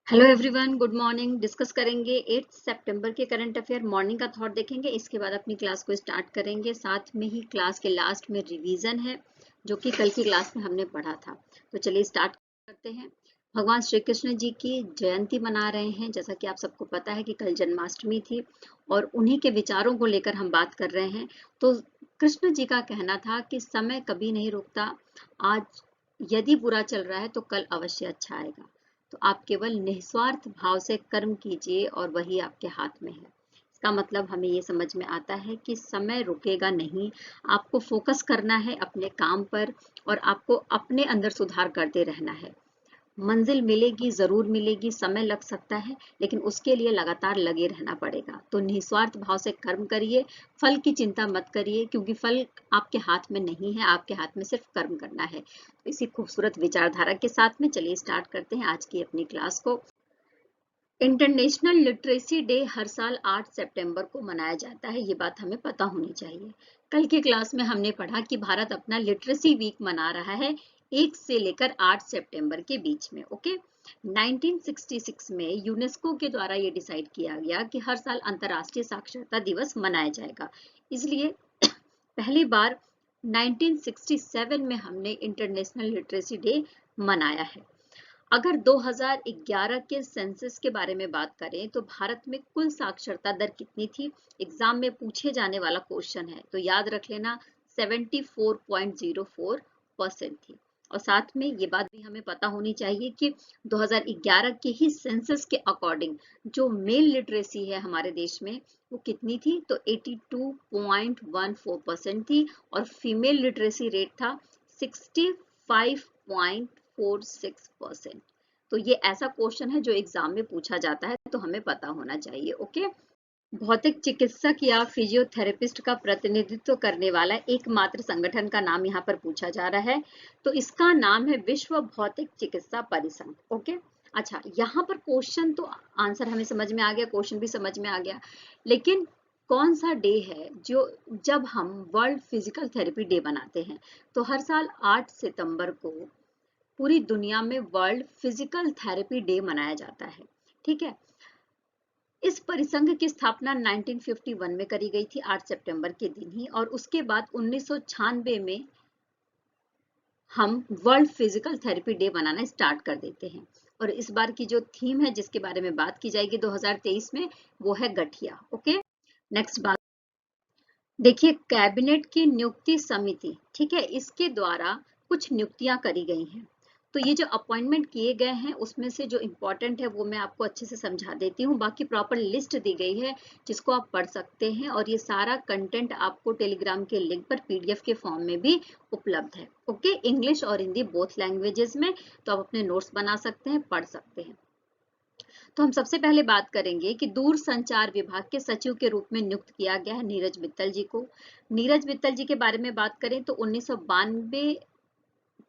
Hello everyone, good morning. Discuss करेंगे 8 सितंबर के current affair. Morning का थॉट देखेंगे, इसके बाद अपनी क्लास को स्टार्ट करेंगे। साथ में ही क्लास के लास्ट में रिवीजन है जो कि कल की क्लास में हमने पढ़ा था। तो चलिए स्टार्ट करते हैं। भगवान श्री कृष्ण जी की जयंती मना रहे हैं। जैसा कि आप सबको पता है कि कल जन्माष्टमी थी और उन्हीं के विचारों को लेकर हम बात कर रहे हैं। तो कृष्ण जी का कहना था कि समय कभी नहीं रुकता, आज यदि बुरा चल रहा है तो कल अवश्य अच्छा आएगा। तो आप केवल निस्वार्थ भाव से कर्म कीजिए और वही आपके हाथ में है। इसका मतलब हमें ये समझ में आता है कि समय रुकेगा नहीं, आपको फोकस करना है अपने काम पर और आपको अपने अंदर सुधार करते रहना है। मंजिल मिलेगी, जरूर मिलेगी, समय लग सकता है, लेकिन उसके लिए लगातार लगे रहना पड़ेगा। तो निस्वार्थ भाव से कर्म करिए, फल की चिंता मत करिए, क्योंकि फल आपके हाथ में नहीं है, आपके हाथ में सिर्फ कर्म करना है। तो इसी खूबसूरत विचारधारा के साथ में चलिए स्टार्ट करते हैं आज की अपनी क्लास को। इंटरनेशनल लिटरेसी डे हर साल 8 सितंबर को मनाया जाता है, ये बात हमें पता होनी चाहिए। कल की क्लास में हमने पढ़ा कि भारत अपना लिटरेसी वीक मना रहा है 1 से लेकर 8 सितंबर के बीच में। ओके, 1966 में यूनेस्को के द्वारा ये डिसाइड किया गया कि हर साल अंतर्राष्ट्रीय साक्षरता दिवस मनाया जाएगा। इसलिए पहली बार 1967 में हमने इंटरनेशनल लिटरेसी डे मनाया है। अगर 2011 के सेंसस के बारे में बात करें तो भारत में कुल साक्षरता दर कितनी थी, एग्जाम में पूछे जाने वाला क्वेश्चन है, तो याद रख लेना 74.04% थी। और साथ में ये बात भी हमें पता होनी चाहिए कि 2011 के ही सेंसस के अकॉर्डिंग जो मेल लिटरेसी है हमारे देश में वो कितनी थी, तो 82.14% थी और फीमेल लिटरेसी रेट था 65.46%। तो ये ऐसा क्वेश्चन है जो एग्जाम में पूछा जाता है, तो हमें पता होना चाहिए। ओके, भौतिक चिकित्सक या फिजियोथेरेपिस्ट का प्रतिनिधित्व करने वाला एकमात्र संगठन का नाम यहाँ पर पूछा जा रहा है, तो इसका नाम है विश्व भौतिक चिकित्सा परिसंघ। ओके, अच्छा, यहाँ पर क्वेश्चन तो आंसर हमें समझ में आ गया, क्वेश्चन भी समझ में आ गया, लेकिन कौन सा डे है जो जब हम वर्ल्ड फिजिकल थेरेपी डे बनाते हैं? तो हर साल 8 सितंबर को पूरी दुनिया में वर्ल्ड फिजिकल थेरेपी डे मनाया जाता है। ठीक है, इस परिसंघ की स्थापना 1951 में करी गई थी 8 सितंबर के दिन ही, और उसके बाद 1996 में हम वर्ल्ड फिजिकल थेरेपी डे बनाना स्टार्ट कर देते हैं। और इस बार की जो थीम है जिसके बारे में बात की जाएगी 2023 में, वो है गठिया। ओके, नेक्स्ट बात देखिए, कैबिनेट की नियुक्ति समिति, ठीक है, इसके द्वारा कुछ नियुक्तियां करी गई हैं। तो ये जो अपॉइंटमेंट किए गए हैं उसमें से जो इम्पोर्टेंट है वो मैं आपको अच्छे से समझा देती हूँ। बाकी प्रॉपर लिस्ट दी गई है जिसको आप पढ़ सकते हैं, और ये सारा कंटेंट आपको टेलीग्राम के लिंक पर पीडीएफ के फॉर्म में भी उपलब्ध है। ओके, इंग्लिश और हिंदी बोथ लैंग्वेजेस में, तो आप अपने नोट्स बना सकते हैं, पढ़ सकते हैं। तो हम सबसे पहले बात करेंगे कि दूर संचार विभाग के सचिव के रूप में नियुक्त किया गया है नीरज मित्तल जी को। नीरज मित्तल जी के बारे में बात करें तो 1992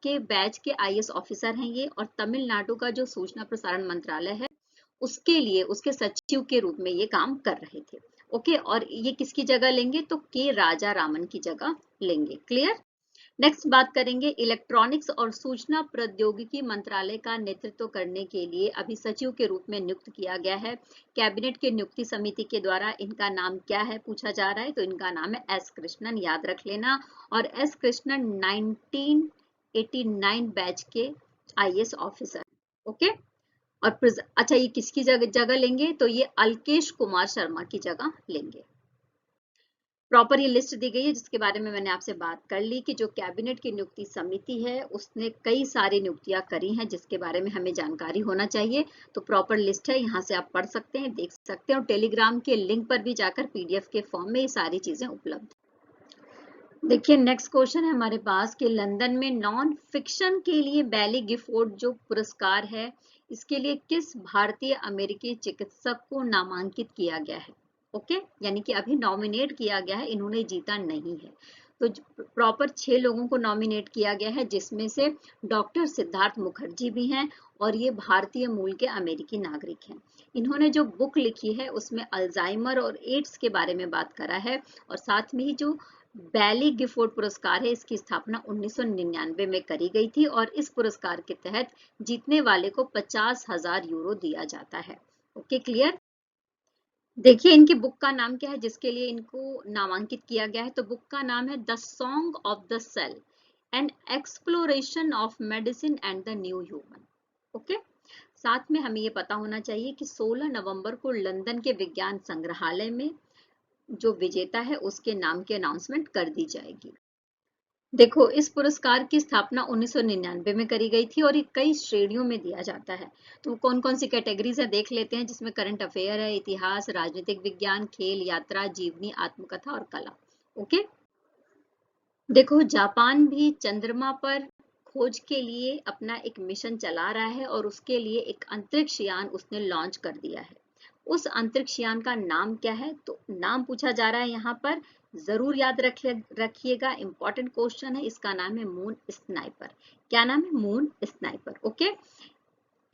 के बैच के आईएएस ऑफिसर हैं ये, और तमिलनाडु का जो सूचना प्रसारण मंत्रालय है उसके लिए उसके सचिव के रूप में ये काम कर रहे थे। ओके, और ये किसकी जगह लेंगे, तो के राजा रामन की जगह लेंगे। क्लियर? नेक्स्ट बात करेंगे, इलेक्ट्रॉनिक्स और सूचना प्रौद्योगिकी मंत्रालय का नेतृत्व करने के लिए अभी सचिव के रूप में नियुक्त किया गया है कैबिनेट के नियुक्ति समिति के द्वारा। इनका नाम क्या है पूछा जा रहा है, तो इनका नाम है एस कृष्णन, याद रख लेना। और एस कृष्णन 1989 बैच के आईएएस ऑफिसर। ओके, और अच्छा, ये किसकी जगह लेंगे, तो ये अल्केश कुमार शर्मा की जगह लेंगे। प्रॉपर ये लिस्ट दी गई है जिसके बारे में मैंने आपसे बात कर ली कि जो कैबिनेट की नियुक्ति समिति है उसने कई सारी नियुक्तियां करी हैं जिसके बारे में हमें जानकारी होना चाहिए। तो प्रॉपर लिस्ट है, यहाँ से आप पढ़ सकते हैं, देख सकते हैं, और टेलीग्राम के लिंक पर भी जाकर पीडीएफ के फॉर्म में ये सारी चीजें उपलब्ध। देखिए, नेक्स्ट क्वेश्चन है हमारे पास कि लंदन में नॉन फिक्शन के लिए बैली गिफोर्ड जो पुरस्कार है, इसके लिए किस भारतीय अमेरिकी चिकित्सक को नामांकित किया गया है? ओके, यानी कि अभी नॉमिनेट किया गया है, इन्होंने जीता नहीं है। तो प्रॉपर 6 लोगों को नॉमिनेट किया गया है, जिसमें से डॉक्टर सिद्धार्थ मुखर्जी भी हैं, और ये भारतीय मूल के अमेरिकी नागरिक हैं। इन्होंने जो बुक लिखी है उसमें अल्जाइमर और एड्स के बारे में बात करा है, और साथ में ही जो बैली गिफोर्ड पुरस्कार है, इसकी स्थापना 1999 में करी गई थी और इस पुरस्कार के तहत जीतने वाले को 50,000 यूरो दिया जाता है। Okay, clear. देखिए इनकी बुक का नाम क्या है जिसके लिए इनको नामांकित किया गया है, तो बुक का नाम है the song of the cell, an exploration of medicine and the new human. Okay, साथ में हमें ये पता होना चाहिए कि 16 नवंबर को लंदन के विज्ञान संग्रहालय में जो विजेता है उसके नाम की अनाउंसमेंट कर दी जाएगी। देखो इस पुरस्कार की स्थापना 1999 में करी गई थी और ये कई श्रेणियों में दिया जाता है। तो कौन कौन सी कैटेगरीज है देख लेते हैं, जिसमें करंट अफेयर है, इतिहास, राजनीतिक विज्ञान, खेल, यात्रा, जीवनी, आत्मकथा और कला। ओके, देखो जापान भी चंद्रमा पर खोज के लिए अपना एक मिशन चला रहा है और उसके लिए एक अंतरिक्ष यान उसने लॉन्च कर दिया है। उस अंतरिक्ष यान का नाम क्या है, तो नाम पूछा जा रहा है यहाँ पर, जरूर याद रखिएगा, इंपॉर्टेंट क्वेश्चन है। इसका नाम है मून स्नाइपर। क्या नाम है? Moon sniper. ओके,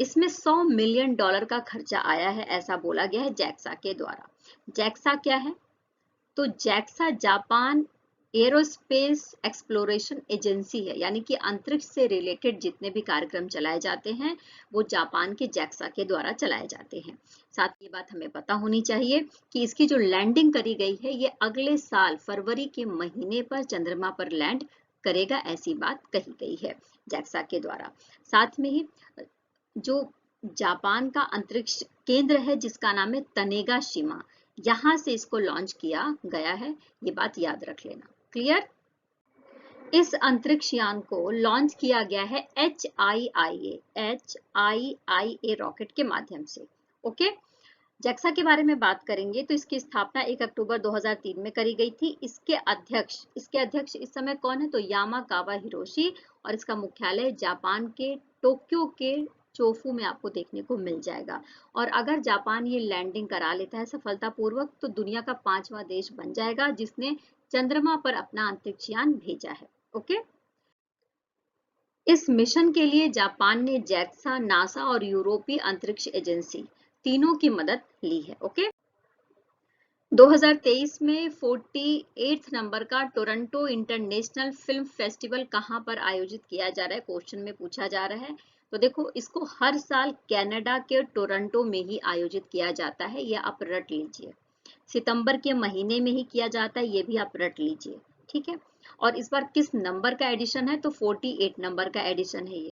इसमें $100 मिलियन का खर्चा आया है, ऐसा बोला गया है जैक्सा के द्वारा। जैक्सा क्या है? तो JAXA Japan aerospace exploration agency है, यानी कि अंतरिक्ष से रिलेटेड जितने भी कार्यक्रम चलाए जाते हैं वो जापान के जैक्सा के द्वारा चलाए जाते हैं। साथ ये बात हमें पता होनी चाहिए कि इसकी जो लैंडिंग करी गई है ये अगले साल फरवरी के महीने पर चंद्रमा पर लैंड करेगा, ऐसी बात कही गई है जैक्सा के द्वारा। साथ में ही जो जापान का अंतरिक्ष केंद्र है जिसका नाम है तनेगाशिमा, यहां से इसको लॉन्च किया गया है, ये बात याद रख लेना। क्लियर। इस अंतरिक्ष यान को लॉन्च किया गया है HIIA रॉकेट के माध्यम से। ओके, जैक्सा के बारे में बात करेंगे तो इसकी स्थापना 1 अक्टूबर 2003 में करी गई थी। इसके अध्यक्ष इस समय कौन है, तो यामाकावा हिरोशी, और इसका मुख्यालय जापान के टोक्यो के चोफू में आपको देखने को मिल जाएगा। और अगर जापान ये लैंडिंग करा लेता है सफलतापूर्वक तो दुनिया का 5वां देश बन जाएगा जिसने चंद्रमा पर अपना अंतरिक्ष यान भेजा है। ओके, इस मिशन के लिए जापान ने जैक्सा, नासा और यूरोपीय अंतरिक्ष एजेंसी तीनों की मदद ली है। ओके, 2023 में 48 नंबर का टोरंटो इंटरनेशनल फिल्म फेस्टिवल कहां पर आयोजित किया जा रहा है, क्वेश्चन में पूछा जा रहा है। तो देखो इसको हर साल कनाडा के टोरंटो में ही आयोजित किया जाता है, यह आप रट लीजिए। सितंबर के महीने में ही किया जाता है, ये भी आप रट लीजिए। ठीक है, और इस बार किस नंबर का एडिशन है, तो 48 नंबर का एडिशन है ये।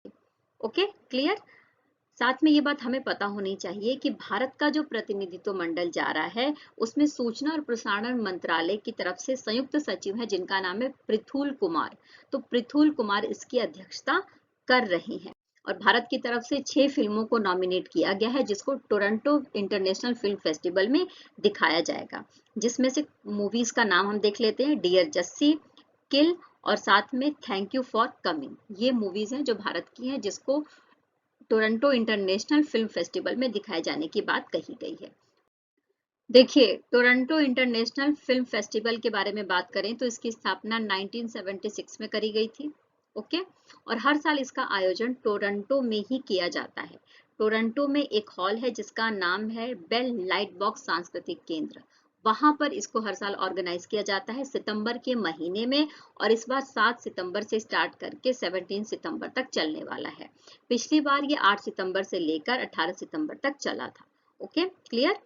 Okay, clear. साथ में ये बात हमें पता होनी चाहिए कि भारत का जो प्रतिनिधित्व मंडल जा रहा है उसमें सूचना और प्रसारण मंत्रालय की तरफ से संयुक्त सचिव है जिनका नाम है पृथुल कुमार। तो पृथुल कुमार इसकी अध्यक्षता कर रही हैं और भारत की तरफ से 6 फिल्मों को नॉमिनेट किया गया है जिसको टोरंटो इंटरनेशनल फिल्म फेस्टिवल में दिखाया जाएगा, जिसमें से मूवीज का नाम हम देख लेते हैं, डियर जस्सी, किल और साथ में थैंक यू फॉर कमिंग। ये मूवीज हैं जो भारत की हैं जिसको टोरंटो इंटरनेशनल फिल्म फेस्टिवल में दिखाए जाने की बात कही गई है। देखिए टोरंटो इंटरनेशनल फिल्म फेस्टिवल के बारे में बात करें तो इसकी स्थापना 1976 में करी गई थी। ओके, और हर साल इसका आयोजन टोरंटो में ही किया जाता है। टोरंटो में एक हॉल है जिसका नाम है बेल लाइट बॉक्स सांस्कृतिक केंद्र, वहां पर इसको हर साल ऑर्गेनाइज किया जाता है सितंबर के महीने में, और इस बार 7 सितंबर से स्टार्ट करके 17 सितंबर तक चलने वाला है। पिछली बार ये 8 सितंबर से लेकर 18 सितंबर तक चला था। Okay, clear.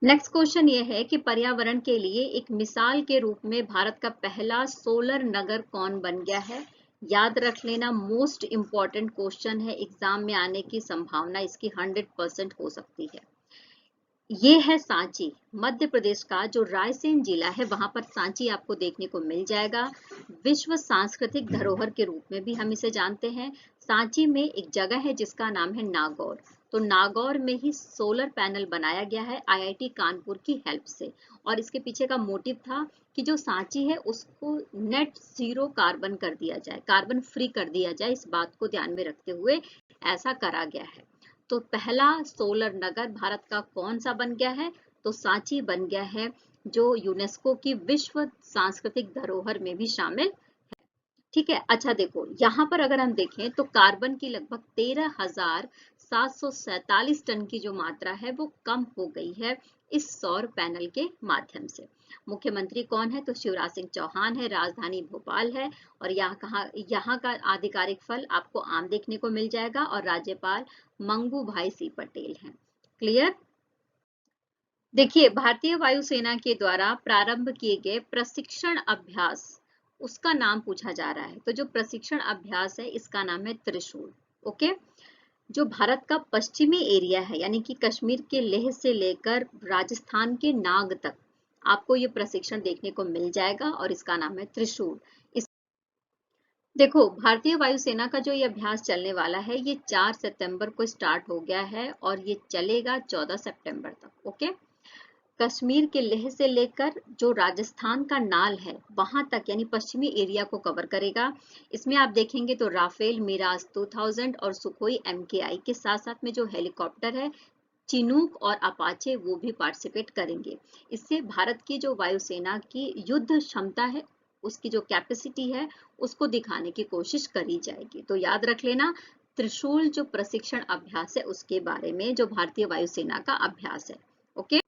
नेक्स्ट क्वेश्चन ये है कि पर्यावरण के लिए एक मिसाल के रूप में भारत का पहला सोलर नगर कौन बन गया है, याद रख लेना, मोस्ट इंपॉर्टेंट क्वेश्चन है, एग्जाम में आने की संभावना इसकी 100% हो सकती है। ये है सांची, मध्य प्रदेश का जो रायसेन जिला है वहां पर सांची आपको देखने को मिल जाएगा। विश्व सांस्कृतिक धरोहर के रूप में भी हम इसे जानते हैं। सांची में एक जगह है जिसका नाम है नागौर, तो नागौर में ही सोलर पैनल बनाया गया है IIT कानपुर की हेल्प से, और इसके पीछे का मोटिव था कि जो सांची है उसको नेट जीरो कार्बन कर दिया जाए, कार्बन फ्री कर दिया जाए, इस बात को ध्यान में रखते हुए ऐसा करा गया है। तो पहला सोलर नगर भारत का कौन सा बन गया है, तो सांची बन गया है, जो यूनेस्को की विश्व सांस्कृतिक धरोहर में भी शामिल है। ठीक है, अच्छा देखो यहाँ पर अगर हम देखें तो कार्बन की लगभग 13,747 टन की जो मात्रा है वो कम हो गई है इस सौर पैनल के माध्यम से। मुख्यमंत्री कौन है? तो शिवराज सिंह चौहान है, राजधानी भोपाल है, और यहाँ का आधिकारिक फल आपको आम देखने को मिल जाएगा, और राज्यपाल मंगू भाई सी पटेल हैं। क्लियर? देखिए, भारतीय वायुसेना के द्वारा प्रारंभ किए गए प्रशिक्षण अभ्यास, उसका नाम पूछा जा रहा है। तो जो प्रशिक्षण अभ्यास है इसका नाम है त्रिशूल। ओके, जो भारत का पश्चिमी एरिया है, यानी कि कश्मीर के लेह से लेकर राजस्थान के नाग तक आपको ये प्रशिक्षण देखने को मिल जाएगा, और इसका नाम है त्रिशूल। देखो, भारतीय वायुसेना का जो ये अभ्यास चलने वाला है, ये 4 सितंबर को स्टार्ट हो गया है और ये चलेगा 14 सितंबर तक। ओके, कश्मीर के लेह से लेकर जो राजस्थान का नाल है वहां तक, यानी पश्चिमी एरिया को कवर करेगा। इसमें आप देखेंगे तो राफेल, मिराज 2000 और सुखोई MKI के साथ साथ में जो हेलीकॉप्टर है, चिनूक और अपाचे, वो भी पार्टिसिपेट करेंगे। इससे भारत की जो वायुसेना की युद्ध क्षमता है, उसकी जो कैपेसिटी है, उसको दिखाने की कोशिश करी जाएगी। तो याद रख लेना, त्रिशूल जो प्रशिक्षण अभ्यास है उसके बारे में, जो भारतीय वायुसेना का अभ्यास है। ओके,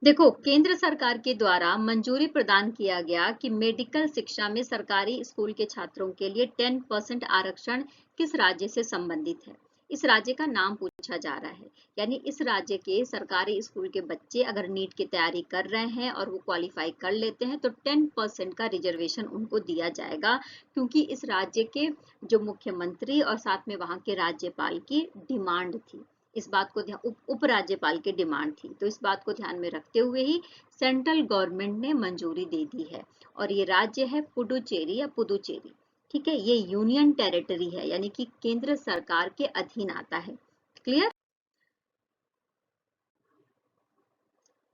देखो, केंद्र सरकार के द्वारा मंजूरी प्रदान किया गया कि मेडिकल शिक्षा में सरकारी स्कूल के छात्रों के लिए 10% आरक्षण किस राज्य से संबंधित है? इस राज्य का नाम पूछा जा रहा है। यानी इस राज्य के सरकारी स्कूल के बच्चे अगर नीट की तैयारी कर रहे हैं और वो क्वालिफाई कर लेते हैं तो 10% का रिजर्वेशन उनको दिया जाएगा, क्योंकि इस राज्य के जो मुख्यमंत्री और साथ में वहां के राज्यपाल की डिमांड थी। इस बात को ध्यान, उपराज्यपाल की डिमांड थी, तो इस बात को ध्यान में रखते हुए ही सेंट्रल गवर्नमेंट ने मंजूरी दे दी है। और ये राज्य है पुडुचेरी या पुदुचेरी। ठीक है, ये यूनियन टेरिटरी है, यानी कि केंद्र सरकार के अधीन आता है। क्लियर?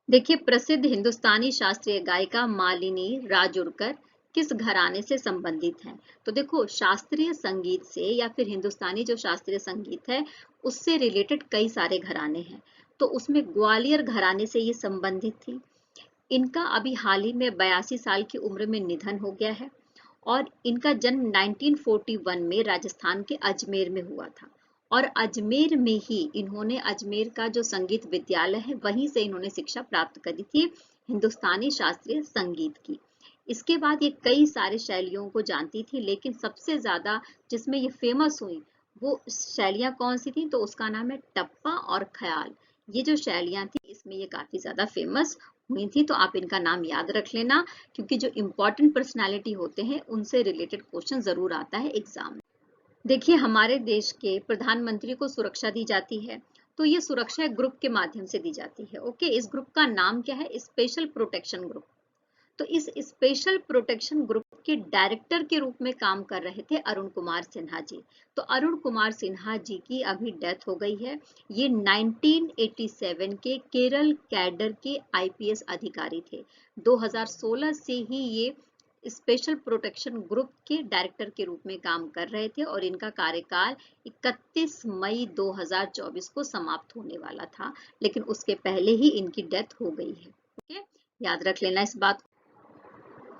देखिए, प्रसिद्ध हिंदुस्तानी शास्त्रीय गायिका मालिनी राजूरकर किस घराने से संबंधित हैं? तो देखो, शास्त्रीय संगीत से या फिर हिंदुस्तानी जो शास्त्रीय संगीत है उससे रिलेटेड कई सारे घराने हैं। तो उसमें ग्वालियर घराने से ये संबंधित थी। इनका अभी हाल ही में 82 साल की उम्र में निधन हो गया है, और इनका जन्म 1941 में राजस्थान के अजमेर में हुआ था, और अजमेर में ही इन्होंने, अजमेर का जो संगीत विद्यालय है वहीं से इन्होंने शिक्षा प्राप्त करी थी हिंदुस्तानी शास्त्रीय संगीत की। इसके बाद ये कई सारे शैलियों को जानती थी, लेकिन सबसे ज्यादा जिसमें ये फेमस हुई वो शैलियां कौन सी थी? तो उसका नाम है टप्पा और ख्याल। ये जो शैलियां थी इसमें ये काफी ज्यादा फेमस हुई थी। तो आप इनका नाम याद रख लेना, क्योंकि जो इंपॉर्टेंट पर्सनालिटी होते हैं उनसे रिलेटेड क्वेश्चन जरूर आता है एग्जाम में। देखिए, हमारे देश के प्रधानमंत्री को सुरक्षा दी जाती है, तो ये सुरक्षा ग्रुप के माध्यम से दी जाती है। ओके, इस ग्रुप का नाम क्या है? Special protection group. तो इस स्पेशल प्रोटेक्शन ग्रुप के डायरेक्टर के रूप में काम कर रहे थे अरुण कुमार सिन्हा जी। तो अरुण कुमार सिन्हा जी की अभी डेथ हो गई है। ये 1987 के केरल कैडर के IPS अधिकारी थे। 2016 से ही ये स्पेशल प्रोटेक्शन ग्रुप के डायरेक्टर के रूप में काम कर रहे थे, और इनका कार्यकाल 31 मई 2024 को समाप्त होने वाला था, लेकिन उसके पहले ही इनकी डेथ हो गई है। ओके, याद रख लेना इस बात।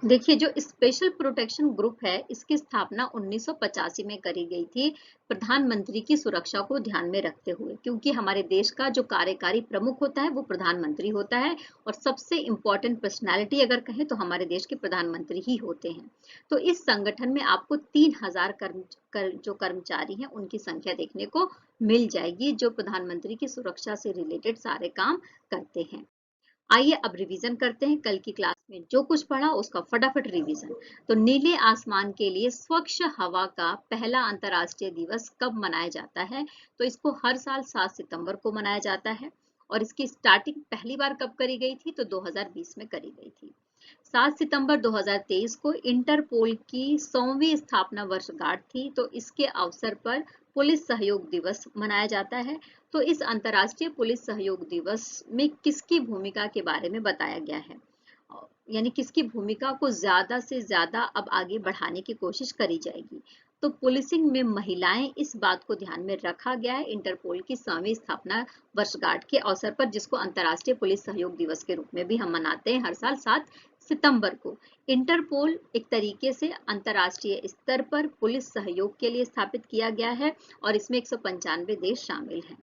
देखिए, जो स्पेशल प्रोटेक्शन ग्रुप है इसकी स्थापना 1985 में करी गई थी, प्रधानमंत्री की सुरक्षा को ध्यान में रखते हुए, क्योंकि हमारे देश का जो कार्यकारी प्रमुख होता है वो प्रधानमंत्री होता है, और सबसे इंपॉर्टेंट पर्सनालिटी अगर कहें तो हमारे देश के प्रधानमंत्री ही होते हैं। तो इस संगठन में आपको 3000 जो कर्मचारी हैं उनकी संख्या देखने को मिल जाएगी, जो प्रधानमंत्री की सुरक्षा से रिलेटेड सारे काम करते हैं। आइए अब रिवीजन करते हैं कल की क्लास में जो कुछ पढ़ा उसका फटाफट रिवीजन। तो नीले आसमान के लिए स्वच्छ हवा का पहला अंतर्राष्ट्रीय दिवस कब मनाया जाता है? तो इसको हर साल 7 सितंबर को मनाया जाता है, और इसकी स्टार्टिंग पहली बार कब करी गई थी? तो 2020 में करी गई थी। 7 सितंबर 2023 को इंटरपोल की 100वीं स्थापना वर्षगांठ थी, तो इसके अवसर पर पुलिस सहयोग दिवस मनाया जाता है। तो इस अंतर्राष्ट्रीय पुलिस सहयोग दिवस में किसकी भूमिका के बारे में बताया गया है, यानी किसकी भूमिका को ज्यादा से ज्यादा अब आगे बढ़ाने की कोशिश करी जाएगी? तो पुलिसिंग में महिलाएं, इस बात को ध्यान में रखा गया है इंटरपोल की 100वीं स्थापना वर्षगांठ के अवसर पर, जिसको अंतर्राष्ट्रीय पुलिस सहयोग दिवस के रूप में भी हम मनाते हैं हर साल 7 सितंबर को। इंटरपोल एक तरीके से अंतर्राष्ट्रीय स्तर पर पुलिस सहयोग के लिए स्थापित किया गया है, और इसमें 195 देश शामिल हैं।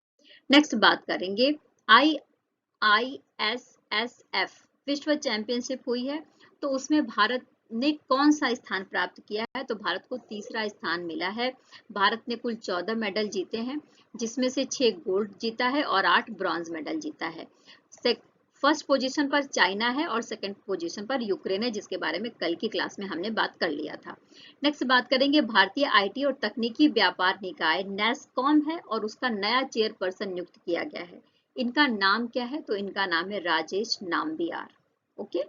नेक्स्ट बात करेंगे IISSF विश्व चैंपियनशिप हुई है तो उसमें भारत ने कौन सा स्थान प्राप्त किया है? तो भारत को तीसरा स्थान मिला है। भारत ने कुल 14 मेडल जीते हैं, जिसमें से 6 गोल्ड जीता है और 8 ब्रॉन्ज मेडल जीता है। फर्स्ट पोजीशन पर चाइना है और सेकंड पोजीशन पर यूक्रेन है, जिसके बारे में कल की क्लास में हमने बात कर लिया था। नेक्स्ट बात करेंगे, भारतीय आईटी और तकनीकी व्यापार निकाय नैसकॉम है और उसका नया चेयरपर्सन नियुक्त किया गया है। इनका नाम क्या है? तो इनका नाम है Rajesh Nambiar. Okay,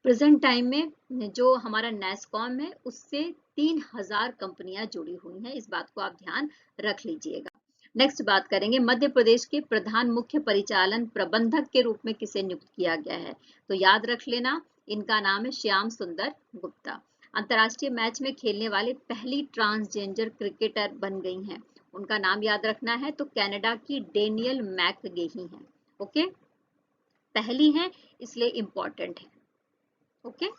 present time में जो हमारा नैसकॉम है उससे 3000 कंपनियां जुड़ी हुई हैं, इस बात को आप ध्यान रख लीजिएगा। नेक्स्ट बात करेंगे, मध्य प्रदेश के प्रधान मुख्य परिचालन प्रबंधक के रूप में किसे नियुक्त किया गया है? तो याद रख लेना, इनका नाम है श्याम सुंदर गुप्ता। अंतर्राष्ट्रीय मैच में खेलने वाले पहली ट्रांसजेंडर क्रिकेटर बन गई हैं, उनका नाम याद रखना है, तो कनाडा की डेनियल मैकगेही हैं। ओके, पहली है इसलिए इंपॉर्टेंट है। ओके,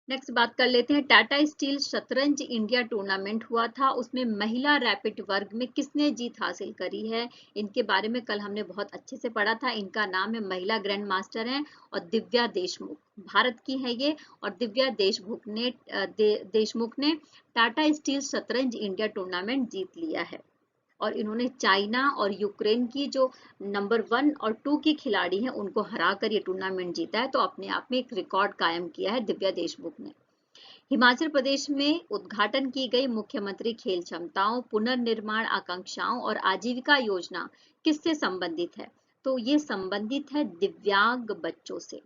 नेक्स्ट बात कर लेते हैं, टाटा स्टील शतरंज इंडिया टूर्नामेंट हुआ था, उसमें महिला रैपिड वर्ग में किसने जीत हासिल करी है? इनके बारे में कल हमने बहुत अच्छे से पढ़ा था। इनका नाम है, महिला ग्रैंड मास्टर हैं और दिव्या देशमुख, भारत की है ये। और दिव्या देशमुख ने टाटा स्टील शतरंज इंडिया टूर्नामेंट जीत लिया है और इन्होंने चाइना और यूक्रेन की जो नंबर 1 और 2 की खिलाड़ी हैं उनको हराकर ये टूर्नामेंट जीता है, तो अपने आप में एक रिकॉर्ड कायम किया है दिव्या देशमुख ने। हिमाचल प्रदेश में उद्घाटन की गई मुख्यमंत्री खेल क्षमताओं, पुनर्निर्माण आकांक्षाओं और आजीविका योजना किससे संबंधित है? तो ये संबंधित है दिव्यांग बच्चों से,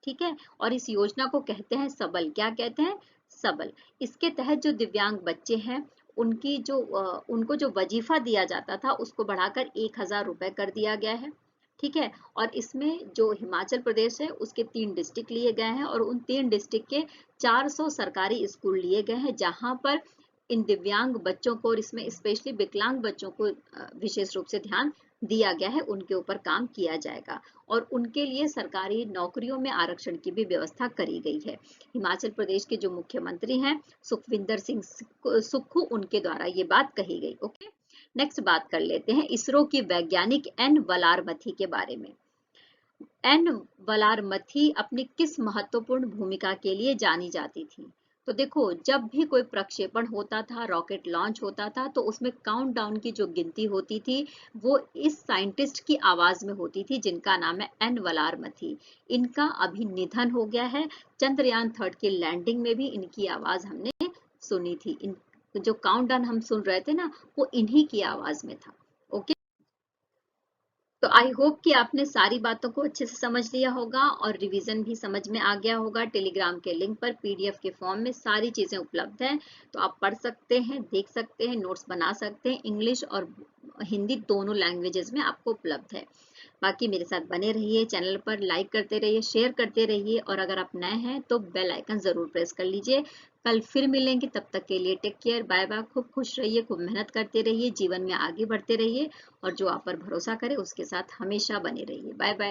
ठीक है। और इस योजना को कहते हैं सबल। क्या कहते हैं? सबल। इसके तहत जो दिव्यांग बच्चे हैं उनको जो वजीफा दिया जाता था उसको बढ़ाकर 1000 रुपए कर दिया गया है, ठीक है। और इसमें जो हिमाचल प्रदेश है उसके 3 डिस्ट्रिक्ट लिए गए हैं और उन 3 डिस्ट्रिक्ट के 400 सरकारी स्कूल लिए गए हैं, जहां पर इन दिव्यांग बच्चों को और इसमें स्पेशली विकलांग बच्चों को विशेष रूप से ध्यान दिया गया है, उनके ऊपर काम किया जाएगा और उनके लिए सरकारी नौकरियों में आरक्षण की भी व्यवस्था करी गई है। हिमाचल प्रदेश के जो मुख्यमंत्री हैं सुखविंदर सिंह सुक्खू, उनके द्वारा ये बात कही गई। ओके, नेक्स्ट बात कर लेते हैं इसरो की वैज्ञानिक एन वलारमथी के बारे में। एन वलारमथी अपनी किस महत्वपूर्ण भूमिका के लिए जानी जाती थी? तो देखो, जब भी कोई प्रक्षेपण होता था, रॉकेट लॉन्च होता था, तो उसमें काउंटडाउन की जो गिनती होती थी वो इस साइंटिस्ट की आवाज में होती थी, जिनका नाम है एन वलारमथी। इनका अभी निधन हो गया है। चंद्रयान 3 की लैंडिंग में भी इनकी आवाज हमने सुनी थी। जो काउंटडाउन हम सुन रहे थे ना, वो इन्हीं की आवाज में था। ओके, तो आई होप कि आपने सारी बातों को अच्छे से समझ लिया होगा और रिवीजन भी समझ में आ गया होगा। टेलीग्राम के लिंक पर पीडीएफ के फॉर्म में सारी चीजें उपलब्ध हैं, तो आप पढ़ सकते हैं, देख सकते हैं, नोट्स बना सकते हैं। इंग्लिश और हिंदी दोनों लैंग्वेजेस में आपको उपलब्ध है। बाकी मेरे साथ बने रहिए, चैनल पर लाइक करते रहिए, शेयर करते रहिए और अगर आप नए हैं तो बेल आइकन जरूर प्रेस कर लीजिए। कल फिर मिलेंगे, तब तक के लिए टेक केयर, बाय बाय। खूब खुश रहिए, खूब मेहनत करते रहिए, जीवन में आगे बढ़ते रहिए और जो आप पर भरोसा करे उसके साथ हमेशा बने रहिए। Bye bye.